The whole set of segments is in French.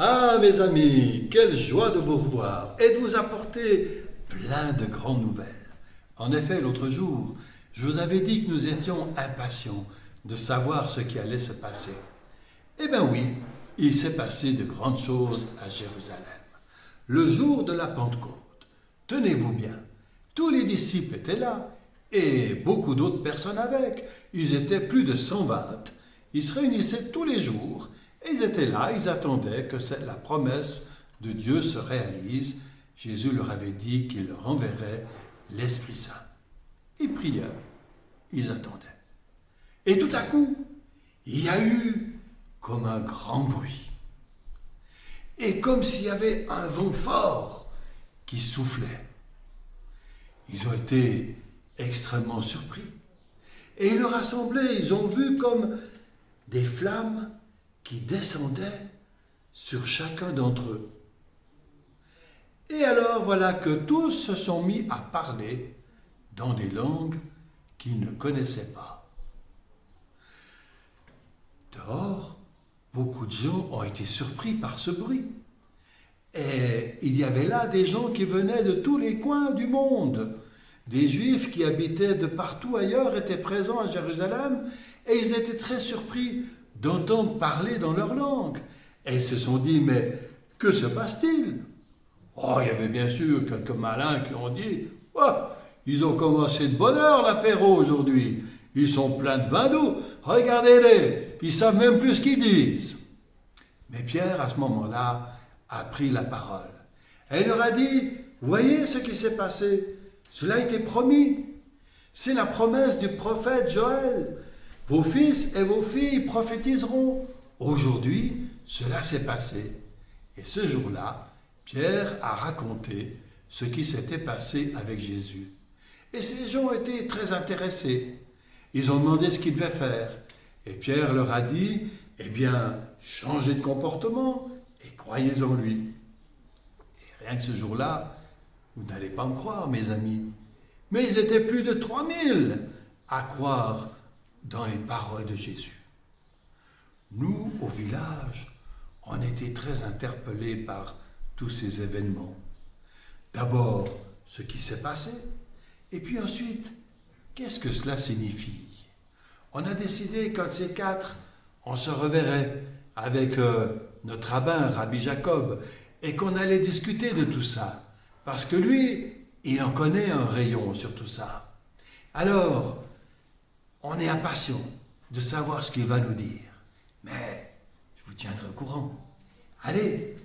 Ah, mes amis, quelle joie de vous revoir et de vous apporter plein de grandes nouvelles. En effet, l'autre jour, je vous avais dit que nous étions impatients de savoir ce qui allait se passer. Eh bien oui, il s'est passé de grandes choses à Jérusalem. Le jour de la Pentecôte, tenez-vous bien, tous les disciples étaient là et beaucoup d'autres personnes avec. Ils étaient plus de 120. Ils se réunissaient tous les jours et ils étaient là, ils attendaient que la promesse de Dieu se réalise. Jésus leur avait dit qu'il leur enverrait l'Esprit Saint. Ils priaient, ils attendaient. Et tout à coup, il y a eu comme un grand bruit. Et comme s'il y avait un vent fort qui soufflait. Ils ont été extrêmement surpris. Et le rassemblés, ils ont vu comme des flammes qui descendaient sur chacun d'entre eux. Et alors voilà que tous se sont mis à parler dans des langues qu'ils ne connaissaient pas. Dehors, beaucoup de gens ont été surpris par ce bruit. Et il y avait là des gens qui venaient de tous les coins du monde. Des Juifs qui habitaient de partout ailleurs étaient présents à Jérusalem et ils étaient très surpris d'entendre parler dans leur langue. Et ils se sont dit, mais que se passe-t-il? Oh, il y avait bien sûr quelques malins qui ont dit, oh, ils ont commencé de bonne heure l'apéro aujourd'hui. Ils sont pleins de vin doux. Regardez-les, ils savent même plus ce qu'ils disent. Mais Pierre, à ce moment-là, a pris la parole. Et il leur a dit, voyez ce qui s'est passé. Cela a été promis. C'est la promesse du prophète Joël. Vos fils et vos filles prophétiseront. Aujourd'hui, cela s'est passé. Et ce jour-là, Pierre a raconté ce qui s'était passé avec Jésus. Et ces gens étaient très intéressés. Ils ont demandé ce qu'ils devaient faire. Et Pierre leur a dit, eh bien, changez de comportement et croyez en lui. Et rien que ce jour-là, vous n'allez pas me croire, mes amis, mais ils étaient plus de 3000 à croire dans les paroles de Jésus. Nous, au village, on était très interpellés par tous ces événements. D'abord, ce qui s'est passé, et puis ensuite, qu'est-ce que cela signifie? On a décidé qu'un de ces quatre, on se reverrait avec notre rabbin, Rabbi Jacob, et qu'on allait discuter de tout ça. Parce que lui, il en connaît un rayon sur tout ça. Alors, on est impatient de savoir ce qu'il va nous dire. Mais je vous tiendrai au courant. Allez,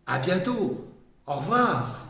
à bientôt. Au revoir.